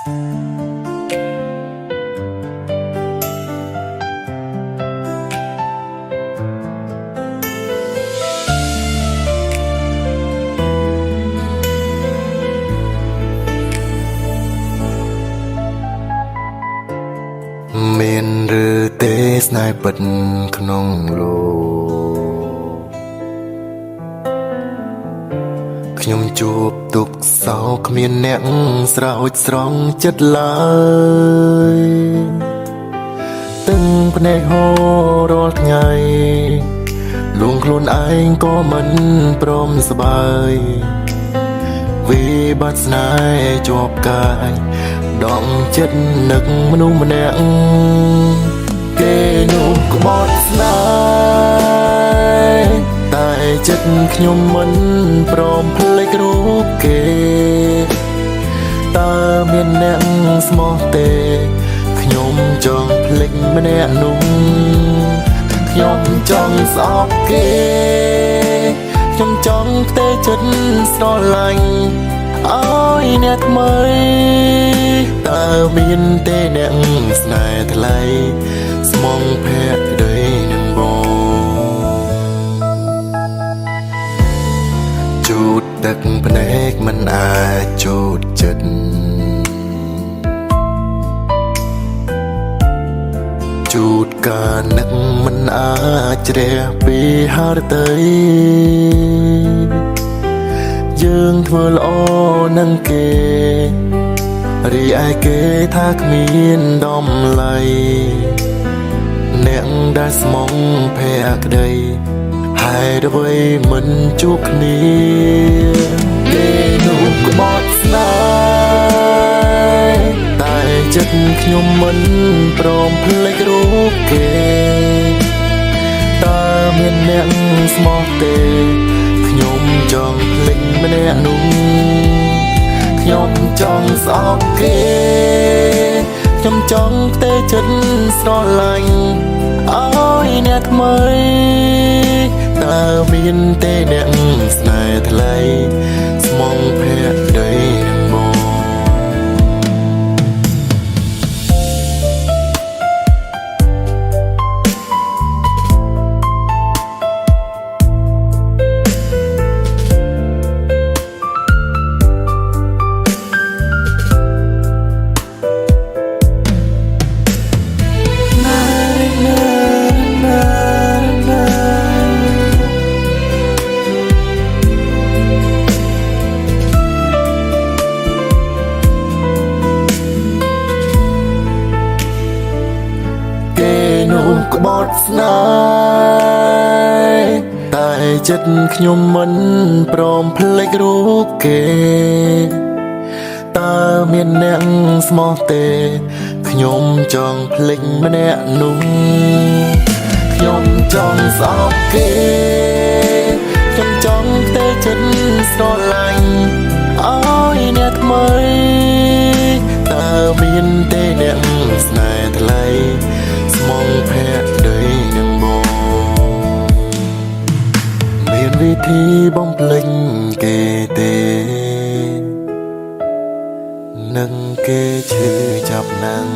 មានឬទេស្នេហ៍ពិតក្នុងលោកខ្ញុំជួបទុក្ខសោកគ្មានអ្នកស្រោចស្រង់ចិត្តឡើយទឹកភ្នែកហូររាល់ថ្ងៃលួងខ្លួនឯងក៏មិនព្រមស្បើយវិបត្តិស្នេហ៍ជាប់កាយដងចិត្តនឹកមនុស្សម្នាក់គេនោះក្បត់ស្នេហ៍តែចិត្តខ្ញុំមិនព្រមភ្លេចរូបគេតើមានអ្នកស្មោះទេខ្ញុំចង់ភ្លេចម្នាក់នោះខ្ញុំចង់ស្អប់គេខ្ញុំចង់ផ្ទេរចិត្តស្រឡាញ់ឲ្យអ្នកថ្មីតើមានទេអ្នកស្នេហ៍ថ្លៃស្មងភក្តីនឹងបងជូតទឹកភ្នែកមិនអាចជូតចិត្តជូតការនឹកមិនអាចជ្រះពីហារតីយើងធ្វើល្អនឹងគេរីឯគេថាគ្មានដំឡៃអ្នកដែលស្មងភក្តីហេតុអ្វីមិនជួបគ្នាគេនោះក្បត់ស្នេហ៍តែចិត្តខ្ញុំមិនព្រមភ្លេចរូបគេតើមានអ្នកស្មោះទេខ្ញុំចង់ភ្លេចម្នាក់នោះខ្ញុំចង់ស្អប់គេខ្ញុំចង់ផ្ទេរចិត្តស្រឡាញ់ឲ្យអ្នកថ្មីតើមានទេអ្នកស្នេហ៍ថ្លៃស្មងភក្តីនឹងមកក្បត់ស្នេហ៍តែចិត្តខ្ញុំមិនព្រមភ្លេចរូបគេតើមានអ្នកស្មោះទេខ្ញុំចង់ភ្លេចម្នាក់នោះខ្ញុំចង់ស្អប់គេខ្ញុំចង់ផ្ទេរចិត្តស្រឡាញ់ឲ្យអ្នកថ្មីតើមានទេអ្នកស្នេហ៍ថ្លៃស្មងភក្តីនឹងបងមានវិធីបំភ្លេចគេទេនឹងគេឈឺចាប់ណាំង